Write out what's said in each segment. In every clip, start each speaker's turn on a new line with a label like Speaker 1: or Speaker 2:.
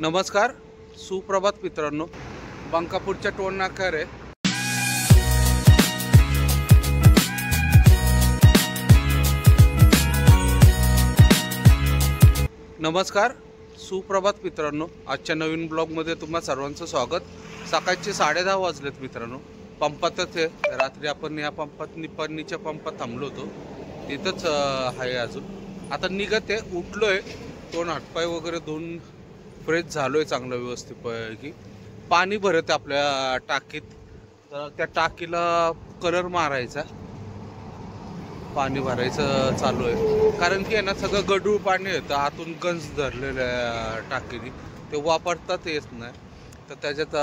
Speaker 1: नमस्कार, सुप्रभात मित्रांनो. बंकापूरच्या टोल नाक्यावर आहे. नमस्कार, सुप्रभात मित्रांनो. आजच्या नवीन ब्लॉगमध्ये तुम्हा सर्वांचं स्वागत. सकाळचे 10:30 वाजलेत मित्रांनो. पंपातच आहे. रात्री आपण या पंपात निपाणीच्या पंपात थांबलो होतो. तिथंच आहे अजून. आता निघत आहे. उठलोय, तोंड हातपाय वगैरे धुवून फ्रेश झालोय चांगलं व्यवस्थित पैकी. पाणी भरत आपल्या टाकीत. तर त्या टाकीला कलर मारायचा, पाणी भरायचं चालू आहे. कारण की आहे ना, सगळं गढूळ पाणी येतं आतून, गंज धरलेल्या टाकीने ते वापरतात येत नाही. तर त्याच्यात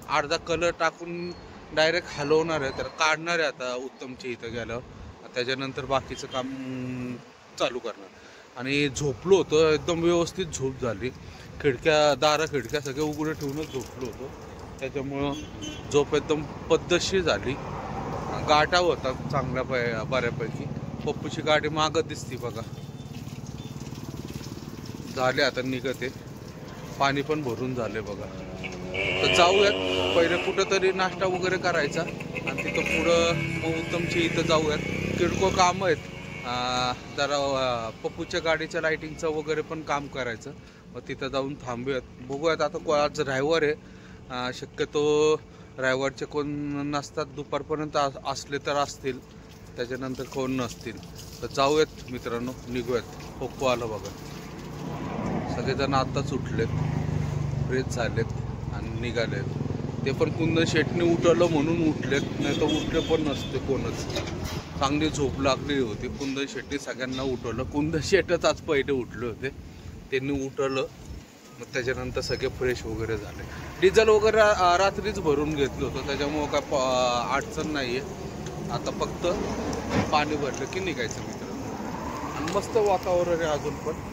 Speaker 1: अर्धा कलर टाकून डायरेक्ट हलवणार आहे. तर काढणार आहे आता उत्तमच्या इथं गेल्यावर. त्याच्यानंतर बाकीचं काम चालू करणार. आणि झोपलो होतो, एकदम व्यवस्थित झोप झाली. खिडक्या सगळे उघडे ठेवूनच झोपलो होतो. त्याच्यामुळं झोप एकदम पद्धतशीर झाली. गाठा होता चांगल्या बऱ्यापैकी. पप्पूची गाडी मागत दिसती बघा. झाले आता निघते. पाणी पण भरून झाले बघा. तर जाऊयात. पहिले कुठंतरी नाश्ता वगैरे करायचा आणि तिथं पुढं मग उत्तमच्या इथं जाऊयात. किरकोळ कामं आहेत. जरा पप्पूच्या गाडीच्या लाईटिंगचं वगैरे पण काम करायचं. मग तिथं जाऊन थांबूयात. बघूयात. आता आज रविवार आहे. शक्यतो रविवारचे कोण नसतात. दुपारपर्यंत असले तर असतील, त्याच्यानंतर कोण नसतील. तर जाऊयात मित्रांनो, निघूयात. पप्पू आलं बघा. सगळेजण आत्ताच उठलेत, फ्रेश झालेत आणि निघालेत. ते पण कुंदन शेटने उठवलं म्हणून उठलेत, नाही तर उठले पण नसते कोणच. चांगली झोप लागली होती. कुंदन शेटने सगळ्यांना उठवलं. कुंदन शेटच आज पहिले उठले होते, त्यांनी उठवलं. मग त्याच्यानंतर सगळे फ्रेश वगैरे झाले. डिझेल वगैरे रात्रीच भरून घेतलं होतं, त्याच्यामुळं काय अडचण नाही आहे. आता फक्त पाणी भरलं की निघायचं मित्रांनो. आणि मस्त वातावरण आहे अजून पण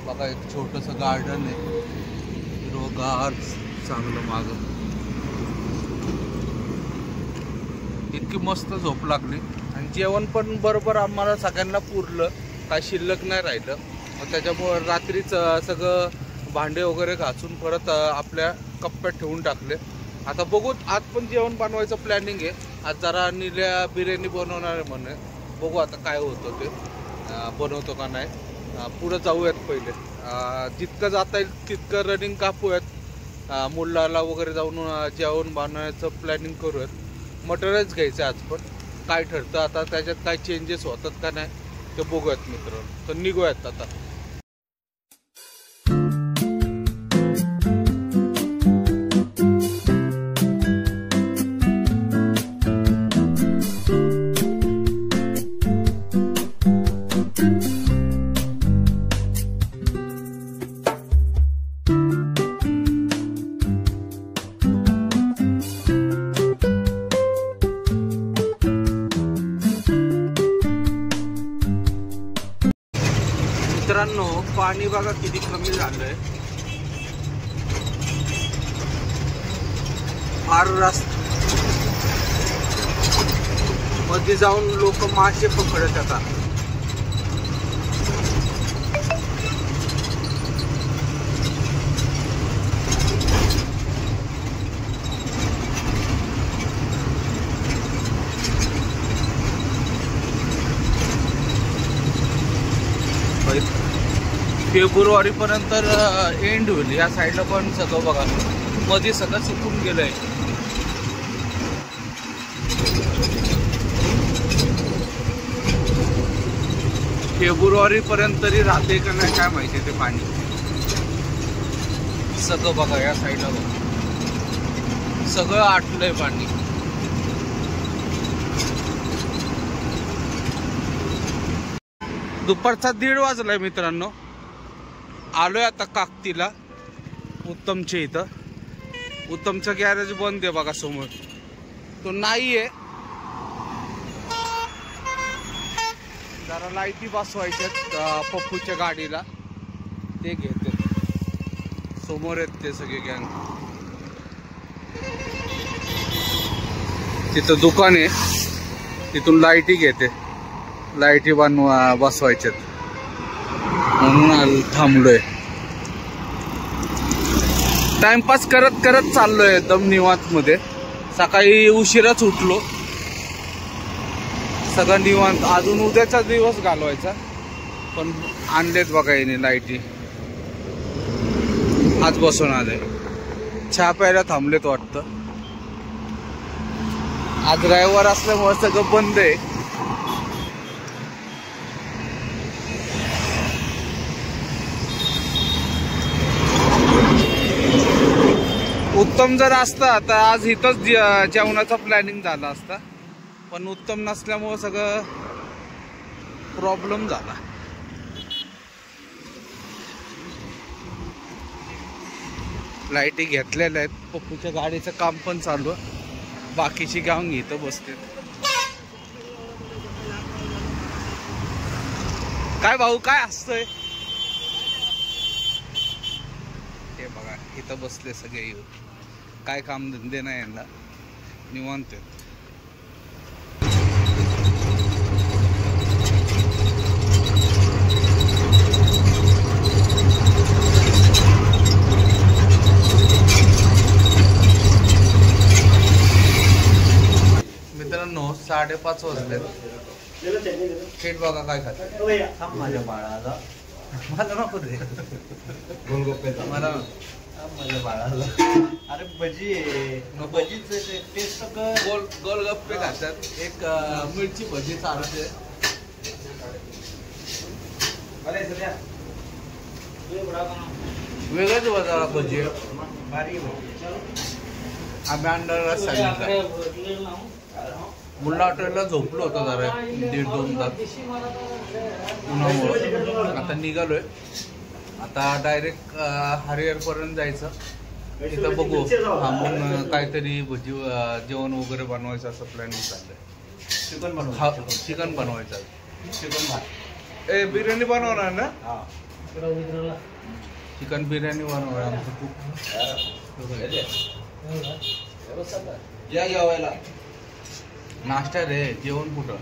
Speaker 1: बघा. एक छोटंसं गार्डन आहे, हिरवगार चांगलं मागं. इतकी मस्त झोप लागली. आणि जेवण पण बरोबर आम्हाला सगळ्यांना पुरलं, काय शिल्लक नाही राहिलं. मग त्याच्यामुळं रात्रीच सगळं भांडे वगैरे घासून परत आपल्या कप्प्यात ठेवून टाकले. आता बघू, आज पण जेवण बनवायचं प्लॅनिंग आहे. आज जरा निल्या बिर्याणी बनवणार आहे म्हणे. बघू आता काय होतं ते, बनवतो का नाही. पुढं जाऊयात. पहिले जितकं जाता येईल तितकं रनिंग कापूयात. मुलाला वगैरे जाऊन जेवण बनवायचं प्लॅनिंग करूयात. मटेरियल्स घ्यायचं आज पण. काय ठरतं आता, त्याच्यात काय चेंजेस होतात का नाही ते बघूयात मित्रांनो. तर निघूयात आता. मित्रांनो, पाणी बघा किती कमी झालंय. फार मध्ये जाऊन लोक मासे पकडत आता. फेब्रुवारी पर्यंत एंड होईल. या साईडला पण सगळं बघा, मध्ये सगळं सुकून गेलंय. फेब्रुवारी पर्यंत तरी राहते का नाही काय माहिती ते पाणी. सगळं बघा या साईडला बघा, सगळं आटलंय पाणी. दुपारचा 1:30 वाजलाय मित्रांनो. आलोय आता काकतीला उत्तमच्या इथं. उत्तमचा गॅरेज बंद आहे बघा समोर. तो नाहीये. जरा लाईटी बसवायच्यात पप्पूच्या गाडीला, ते घेते. समोर आहेत ते सगळे गँग. तिथं दुकान आहे, तिथून लाईटी घेते. लाईटी बसवायच्यात म्हणून थांबलोय. टाइमपास करत करत चाललोय एकदम निवांत मध्ये. सकाळी उशिराच उठलो, सगळं निवांत. अजून उद्याचा दिवस घालवायचा, पण आणलेत बघा येणे लाईटी. आज बसून आले, चहा प्यायला थांबलेत वाटतं. आज रविवार असल्यामुळे सगळं बंद आहे. उत्तम जर असता तर आज इथंच जेवणाचा प्लॅनिंग झाला असता, पण उत्तम नसल्यामुळे सगळं प्रॉब्लेम झाला. लाईटी घेतलेल्या आहेत, पप्पूच्या गाडीचं काम पण चालू आहे. बाकीची गावून इथं बसते. काय भाऊ काय असतंय हे बघा, इथं बसले सगळे येऊन. काय काम धंदे नाही यांना, निवांत आहेत. मित्रांनो 5:30 वाजले. थेट बघा काय खात. माझ्या बाळाला मला नको दे गोलगप्पे, मला माझ्या बाळाला. अरे भजी, भजीचे टेस्ट गोलगप्पे खातात. एक मिरची भजी चालते. वेगळंच बाजारा भजी. आम्ही अंडरला सांगितलं. मुल्ला हॉटेलला झोपलो होतो जरा 1.5-2 तास उन्हामुळे. आता निघालोय, आता डायरेक्ट हरिहर पर्यंत जायचं. तिथं बघू थांबून काहीतरी भजी जेवण वगैरे बनवायचं असं प्लॅनिंग चाललंय. चिकन बनवायचं. ए बिर्याणी बनवणार ना? चिकन बिर्याणी बनवणार आमचं खूप. या जेवायला. नाश्ता रे, जेवण कुठं?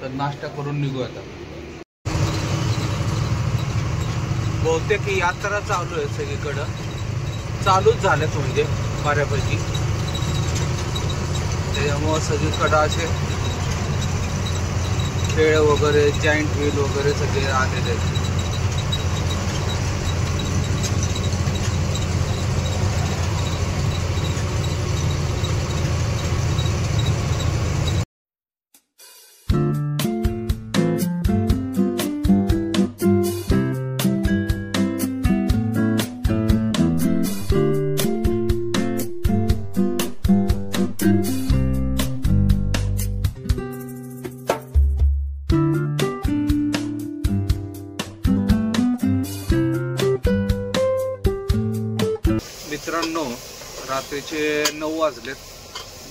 Speaker 1: तर नाश्ता करून निघू आता. बहुतेक यात्रा चालू आहे सगळीकडं, चालूच झाल्यात म्हणजे बऱ्यापैकी. त्याच्यामुळं सगळीकडं असे खेळ वगैरे, जाईंट व्हील वगैरे सगळे आलेले आहेत. मित्रांनो रात्रीचे 9 वाजलेत.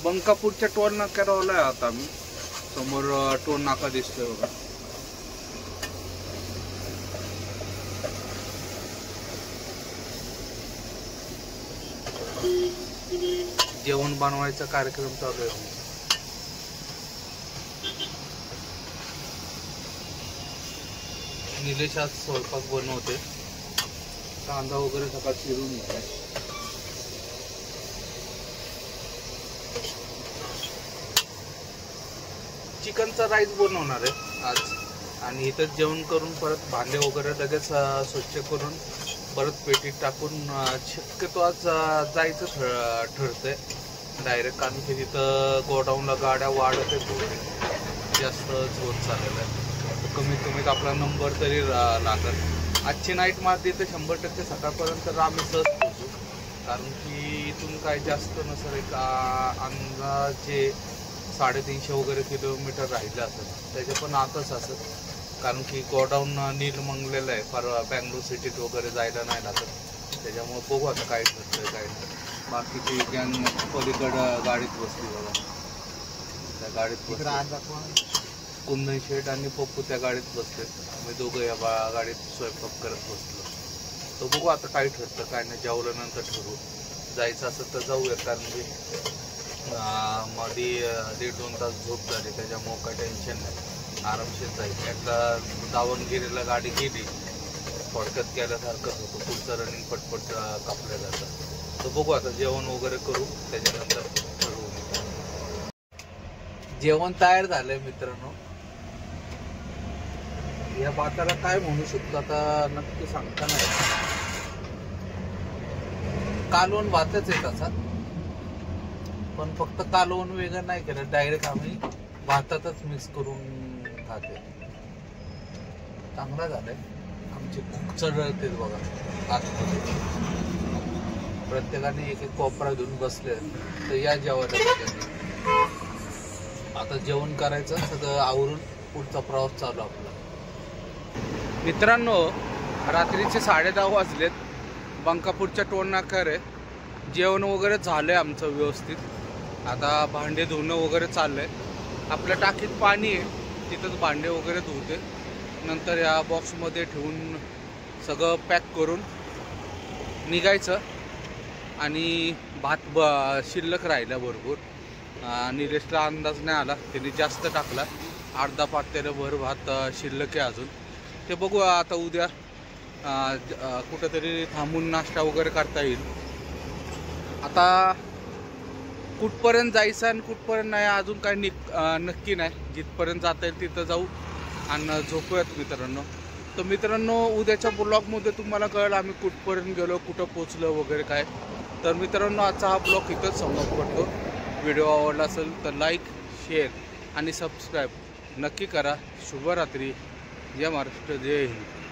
Speaker 1: बंकापूरच्या टोल नाक्यावर आहे आता आम्ही. समोर टोल नाका दिसतोय बघा. जेवण बनवायचा कार्यक्रम चालू आहे. निलेश आज स्वयंपाक बनवते. कांदा वगैरे सगळा चिरून घेतलाय. चिकनचा राईस बनवणार आहे आज. आणि इथं जेवण करून परत भांडे वगैरे लगेच स्वच्छ करून परत पेटीत टाकून शक्यतो आज जायचं ठरतंय डायरेक्ट. कारण की तिथं गोडाऊनला गाड्या वाढत आहेत, जास्त होत चाललेलं आहे. कमीत कमीत आपला नंबर तरी लागेल. आजची नाईट मारली तर 100% सकाळपर्यंत आम्ही सहज पोहोचू. कारण की इथून काय जास्त नसेल, एक अंदाजे 350 वगैरे किलोमीटर राहिलं असेल. त्याच्या पण आतच असेल, कारण की गोडाऊन नीलमंगलेलं आहे. फार बँगलोर सिटीत वगैरे जायला नाही लागत. त्याच्यामुळे बघू आता काय ठरतंय काय नाही. बाकीची गँग पलीकडं गाडीत बसली बघा. त्या गाडीत बसली. कुंदन शेठ आणि पप्पू त्या गाडीत बसले. आम्ही दोघं या गाडीत स्वयंपाक करत बसलो. तर बघू आता काय ठरतं काय नाही. जेवल्यानंतर ठरवू. जायचं असेल तर जाऊया, कारण की मध्ये 1.5-2 तास झोप झाली. त्याच्यामुळं काय टेन्शन नाही, आरामशीर जाईल. एकदा दावणगिरीला गाडी गेली थोडक्यात केल्यासारखंच होतं. पुढचं रनिंग पटपट कापलं जातं. तर बघू आता जेवण वगैरे करू, त्याच्यानंतर ठरवू. जेवण तयार झालंय मित्रांनो. या भाताला काय म्हणू शकतो आता नक्की सांगता नाही. कालवण भातच आहे तसा, पण फक्त कालवण वेगळं नाही केलं, डायरेक्ट आम्ही भातातच मिक्स करून खाते. चांगला झालाय. आमचे खूप चढते बघा आतमध्ये. प्रत्येकाने एक एक कोपरा घेऊन बसले. तर या जेवायला आता जेवण करायचं, सगळं आवरून पुढचा प्रवास चालू आपला. मित्रांनो, रात्रीचे 10:30 वाजलेत. बंकापूरच्या टोल नाक्यावर आहे. जेवण वगैरे झालंय आमचं व्यवस्थित. आता भांडे धुणं वगैरे चाललंय. आपल्या टाकीत पाणी आहे, तिथंच भांडे वगैरे धुते. नंतर या बॉक्समध्ये ठेवून सगळं पॅक करून निघायचं. आणि भात शिल्लक राहिला भरपूर. निलेशला अंदाज नाही आला, त्याने जास्त टाकला. अर्धा पातेल्याभर भात शिल्लक आहे अजून. ते बघू आता उद्या कुठंतरी थांबून नाश्ता वगैरे करता येईल. आता कुठपर्यंत जायचं आणि कुठपर्यंत नाही अजून काही नक्की नाही. जिथपर्यंत जाता येईल तिथं जाऊ आणि झोपूयात मित्रांनो. तर मित्रांनो, उद्याच्या ब्लॉगमध्ये तुम्हाला कळलं आम्ही कुठपर्यंत गेलो, कुठं पोचलो वगैरे काय. तर मित्रांनो, आजचा हा ब्लॉग इथंच समाप्त करतो. व्हिडिओ आवडला असेल तर लाईक, शेअर आणि सबस्क्राईब नक्की करा. शुभरात्री. जय महाराष्ट्र, जय हिंद.